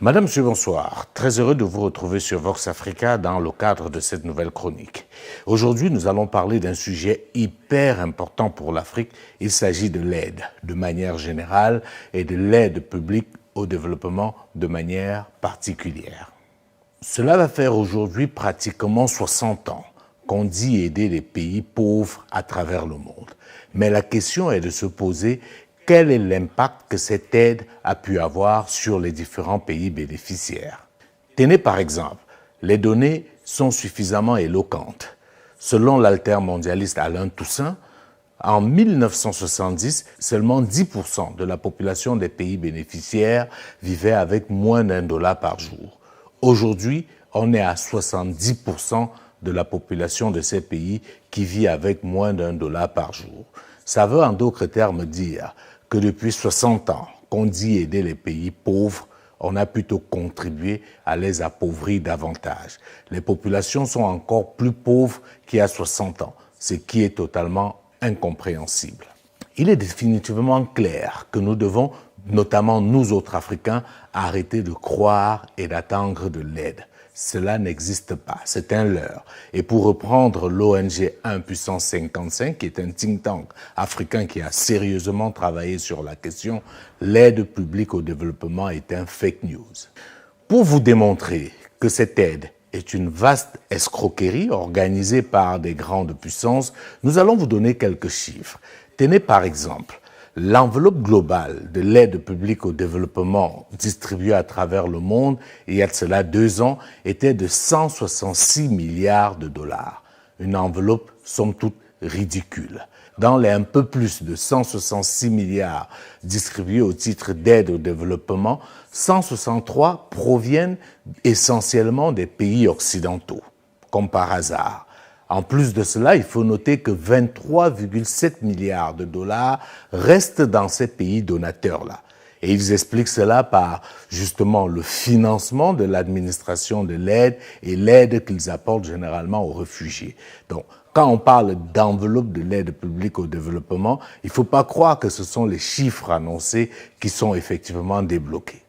Madame, monsieur, bonsoir. Très heureux de vous retrouver sur Vox Africa dans le cadre de cette nouvelle chronique. Aujourd'hui, nous allons parler d'un sujet hyper important pour l'Afrique. Il s'agit de l'aide, de manière générale, et de l'aide publique au développement de manière particulière. Cela va faire aujourd'hui pratiquement 60 ans qu'on dit aider les pays pauvres à travers le monde. Mais la question est de se poser quel est l'impact que cette aide a pu avoir sur les différents pays bénéficiaires. Tenez par exemple, les données sont suffisamment éloquentes. Selon l'altermondialiste Alain Toussaint, en 1970, seulement 10% de la population des pays bénéficiaires vivait avec moins d'$1 par jour. Aujourd'hui, on est à 70% de la population de ces pays qui vit avec moins d'$1 par jour. Ça veut en d'autres termes dire que depuis 60 ans qu'on dit aider les pays pauvres, on a plutôt contribué à les appauvrir davantage. Les populations sont encore plus pauvres qu'il y a 60 ans, ce qui est totalement incompréhensible. Il est définitivement clair que nous devons, notamment nous autres Africains, arrêter de croire et d'attendre de l'aide. Cela n'existe pas, c'est un leurre. Et pour reprendre l'ONG 1 puissance 55, qui est un think tank africain qui a sérieusement travaillé sur la question, l'aide publique au développement est un fake news. Pour vous démontrer que cette aide est une vaste escroquerie organisée par des grandes puissances, nous allons vous donner quelques chiffres. Tenez par exemple, l'enveloppe globale de l'aide publique au développement distribuée à travers le monde, il y a de cela 2 ans, était de 166 milliards de dollars. Une enveloppe, somme toute, ridicule. Dans les un peu plus de 166 milliards distribués au titre d'aide au développement, 163 proviennent essentiellement des pays occidentaux, comme par hasard. En plus de cela, il faut noter que 23,7 milliards de dollars restent dans ces pays donateurs-là. Et ils expliquent cela par justement le financement de l'administration de l'aide et l'aide qu'ils apportent généralement aux réfugiés. Donc, quand on parle d'enveloppe de l'aide publique au développement, il ne faut pas croire que ce sont les chiffres annoncés qui sont effectivement débloqués.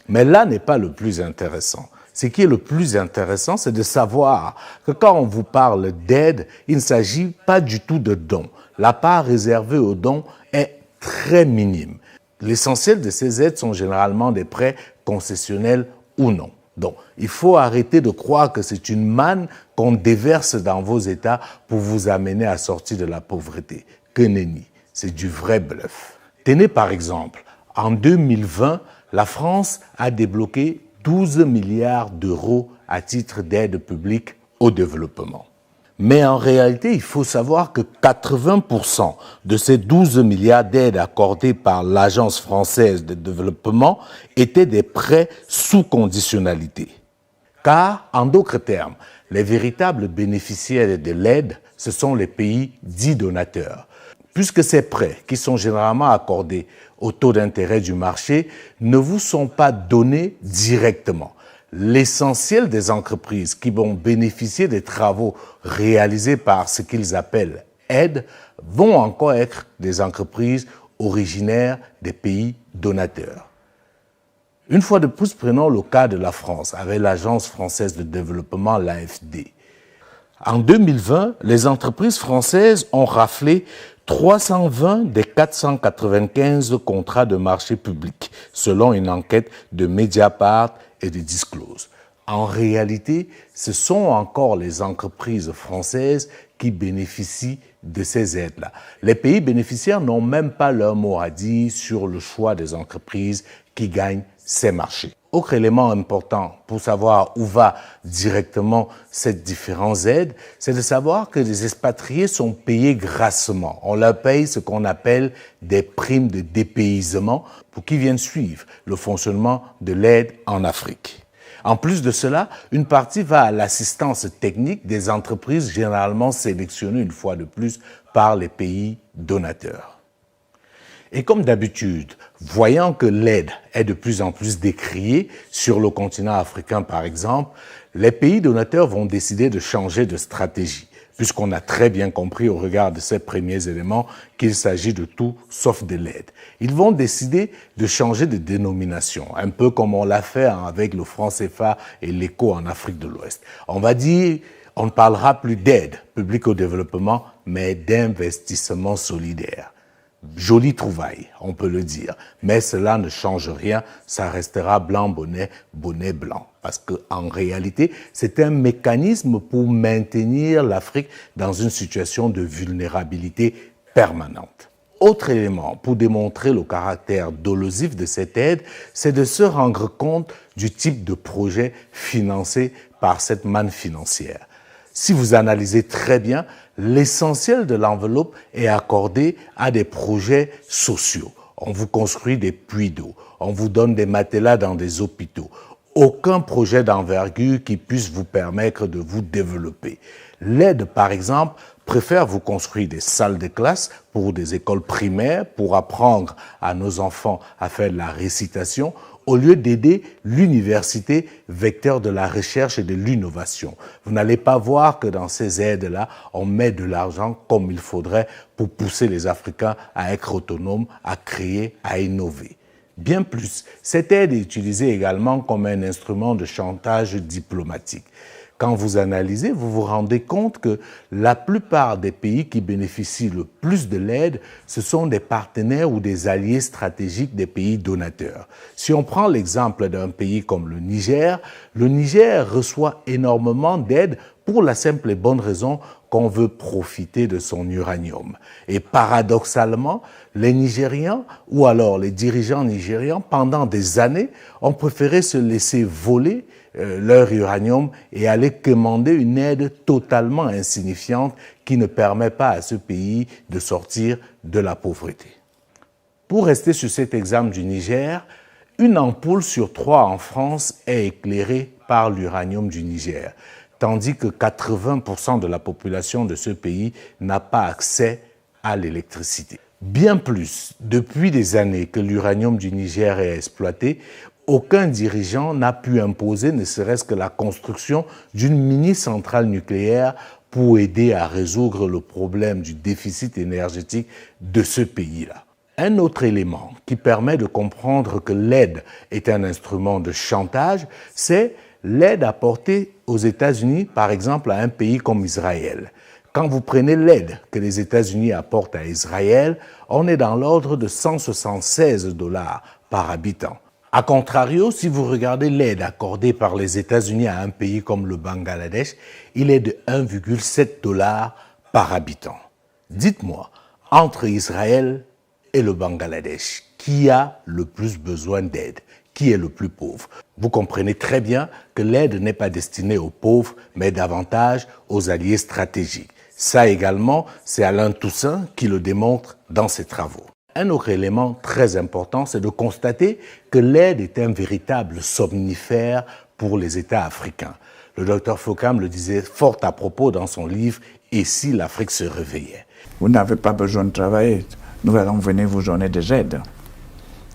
Mais là n'est pas le plus intéressant. Ce qui est le plus intéressant, c'est de savoir que quand on vous parle d'aide, il ne s'agit pas du tout de dons. La part réservée aux dons est très minime. L'essentiel de ces aides sont généralement des prêts concessionnels ou non. Donc, il faut arrêter de croire que c'est une manne qu'on déverse dans vos États pour vous amener à sortir de la pauvreté. Que nenni, c'est du vrai bluff. Tenez par exemple, en 2020, la France a débloqué 12 milliards d'euros à titre d'aide publique au développement. Mais en réalité, il faut savoir que 80% de ces 12 milliards d'aides accordées par l'Agence française de développement étaient des prêts sous conditionnalité. Car, en d'autres termes, les véritables bénéficiaires de l'aide, ce sont les pays dits donateurs. Puisque ces prêts, qui sont généralement accordés au taux d'intérêt du marché, ne vous sont pas donnés directement. L'essentiel des entreprises qui vont bénéficier des travaux réalisés par ce qu'ils appellent aide vont encore être des entreprises originaires des pays donateurs. Une fois de plus, prenons le cas de la France avec l'Agence française de développement, l'AFD. En 2020, les entreprises françaises ont raflé 320 des 495 contrats de marché public, selon une enquête de Mediapart et de Disclose. En réalité, ce sont encore les entreprises françaises qui bénéficient de ces aides-là. Les pays bénéficiaires n'ont même pas leur mot à dire sur le choix des entreprises qui gagnent ces marchés. Autre élément important pour savoir où va directement cette différentes aides, c'est de savoir que les expatriés sont payés grassement. On leur paye ce qu'on appelle des primes de dépaysement pour qu'ils viennent suivre le fonctionnement de l'aide en Afrique. En plus de cela, une partie va à l'assistance technique des entreprises généralement sélectionnées une fois de plus par les pays donateurs. Et comme d'habitude, voyant que l'aide est de plus en plus décriée sur le continent africain par exemple, les pays donateurs vont décider de changer de stratégie. puisqu'on a très bien compris au regard de ces premiers éléments qu'il s'agit de tout sauf de l'aide. Ils vont décider de changer de dénomination, un peu comme on l'a fait avec le franc CFA et l'ECO en Afrique de l'Ouest. On va dire, on ne parlera plus d'aide publique au développement, mais d'investissement solidaire. Jolie trouvaille, on peut le dire, mais cela ne change rien, ça restera blanc bonnet, bonnet blanc. Parce qu'en réalité, c'est un mécanisme pour maintenir l'Afrique dans une situation de vulnérabilité permanente. Autre élément pour démontrer le caractère dolosif de cette aide, c'est de se rendre compte du type de projet financé par cette manne financière. Si vous analysez très bien, l'essentiel de l'enveloppe est accordé à des projets sociaux. On vous construit des puits d'eau, on vous donne des matelas dans des hôpitaux. Aucun projet d'envergure qui puisse vous permettre de vous développer. L'aide, par exemple, préfère vous construire des salles de classe pour des écoles primaires, pour apprendre à nos enfants à faire de la récitation, au lieu d'aider l'université, vecteur de la recherche et de l'innovation. Vous n'allez pas voir que dans ces aides-là, on met de l'argent comme il faudrait pour pousser les Africains à être autonomes, à créer, à innover. Bien plus, cette aide est utilisée également comme un instrument de chantage diplomatique. Quand vous analysez, vous vous rendez compte que la plupart des pays qui bénéficient le plus de l'aide, ce sont des partenaires ou des alliés stratégiques des pays donateurs. Si on prend l'exemple d'un pays comme le Niger reçoit énormément d'aide pour la simple et bonne raison qu'on veut profiter de son uranium. Et paradoxalement, les Nigérians, ou alors les dirigeants nigérians, pendant des années, ont préféré se laisser voler leur uranium et aller commander une aide totalement insignifiante qui ne permet pas à ce pays de sortir de la pauvreté. Pour rester sur cet exemple du Niger, une ampoule sur 3 en France est éclairée par l'uranium du Niger, tandis que 80% de la population de ce pays n'a pas accès à l'électricité. Bien plus, depuis des années que l'uranium du Niger est exploité, aucun dirigeant n'a pu imposer ne serait-ce que la construction d'une mini-centrale nucléaire pour aider à résoudre le problème du déficit énergétique de ce pays-là. Un autre élément qui permet de comprendre que l'aide est un instrument de chantage, c'est l'aide apportée aux États-Unis, par exemple, à un pays comme Israël. Quand vous prenez l'aide que les États-Unis apportent à Israël, on est dans l'ordre de 176 $ par habitant. A contrario, si vous regardez l'aide accordée par les États-Unis à un pays comme le Bangladesh, il est de 1,7 $ par habitant. Dites-moi, entre Israël et le Bangladesh, qui a le plus besoin d'aide? Qui est le plus pauvre? Vous comprenez très bien que l'aide n'est pas destinée aux pauvres, mais davantage aux alliés stratégiques. Ça également, c'est Alain Toussaint qui le démontre dans ses travaux. Un autre élément très important, c'est de constater que l'aide est un véritable somnifère pour les États africains. Le docteur Fokam le disait fort à propos dans son livre « Et si l'Afrique se réveillait ?» Vous n'avez pas besoin de travailler, nous allons venir vous donner des aides.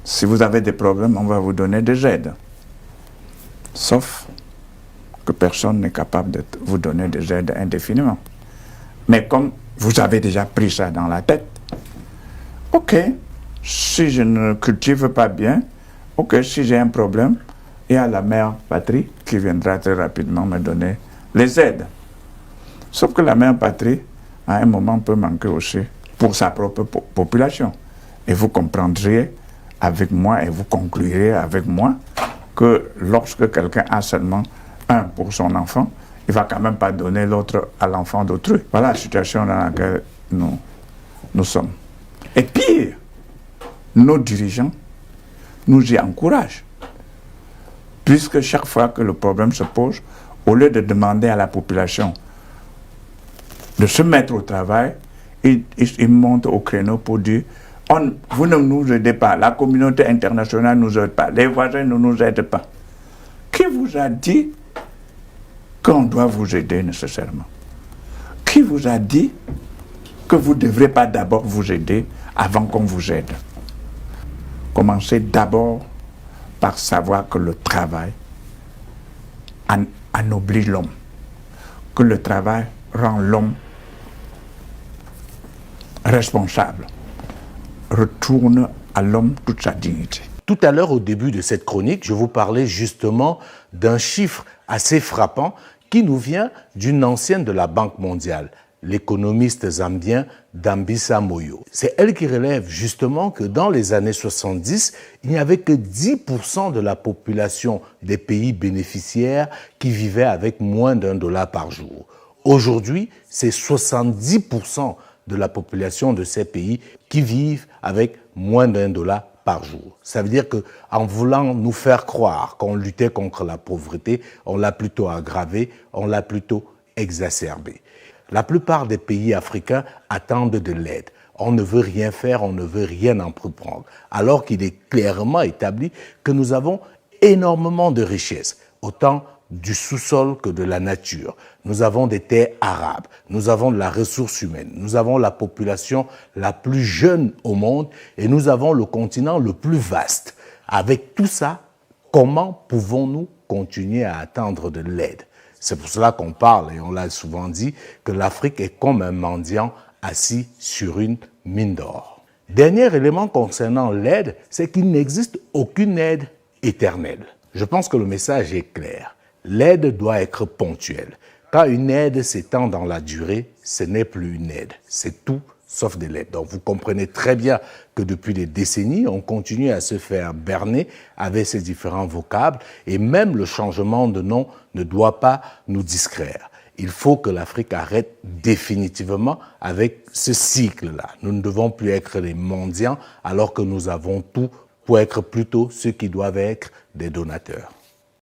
Si vous avez des problèmes, on va vous donner des aides. Sauf que personne n'est capable de vous donner des aides indéfiniment. Mais comme vous avez déjà pris ça dans la tête, ok, si je ne cultive pas bien, ok, si j'ai un problème, il y a la mère patrie qui viendra très rapidement me donner les aides. Sauf que la mère patrie, à un moment, peut manquer aussi pour sa propre population. Et vous comprendriez avec moi et vous conclurez avec moi que lorsque quelqu'un a seulement un pour son enfant, il ne va quand même pas donner l'autre à l'enfant d'autrui. Voilà la situation dans laquelle nous sommes. Et pire, nos dirigeants nous y encouragent. Puisque chaque fois que le problème se pose, au lieu de demander à la population de se mettre au travail, ils montent au créneau pour dire vous ne nous aidez pas, la communauté internationale ne nous aide pas, les voisins ne nous aident pas. Qui vous a dit qu'on doit vous aider nécessairement? Qui vous a dit que vous ne devrez pas d'abord vous aider avant qu'on vous aide? Commencez d'abord par savoir que le travail anoblit l'homme, que le travail rend l'homme responsable retourne à l'homme toute sa dignité. Tout à l'heure, au début de cette chronique, je vous parlais justement d'un chiffre assez frappant qui nous vient d'une ancienne de la Banque mondiale, l'économiste zambien Dambisa Moyo. C'est elle qui relève justement que dans les années 70, il n'y avait que 10% de la population des pays bénéficiaires qui vivaient avec moins d'$1 par jour. Aujourd'hui, c'est 70% de la population de ces pays qui vivent avec moins d'$1 par jour. Ça veut dire qu'en voulant nous faire croire qu'on luttait contre la pauvreté, on l'a plutôt aggravée, on l'a plutôt exacerbée. La plupart des pays africains attendent de l'aide. On ne veut rien faire, on ne veut rien entreprendre. Alors qu'il est clairement établi que nous avons énormément de richesses, autant du sous-sol que de la nature. Nous avons des terres arables, nous avons de la ressource humaine, nous avons la population la plus jeune au monde et nous avons le continent le plus vaste. Avec tout ça, comment pouvons-nous continuer à attendre de l'aide ? C'est pour cela qu'on parle, et on l'a souvent dit, que l'Afrique est comme un mendiant assis sur une mine d'or. Dernier élément concernant l'aide, c'est qu'il n'existe aucune aide éternelle. Je pense que le message est clair. L'aide doit être ponctuelle. Quand une aide s'étend dans la durée, ce n'est plus une aide, c'est tout sauf de l'aide. Donc vous comprenez très bien que depuis des décennies, on continue à se faire berner avec ces différents vocables et même le changement de nom ne doit pas nous distraire. Il faut que l'Afrique arrête définitivement avec ce cycle-là. Nous ne devons plus être des mendiants alors que nous avons tout pour être plutôt ceux qui doivent être des donateurs.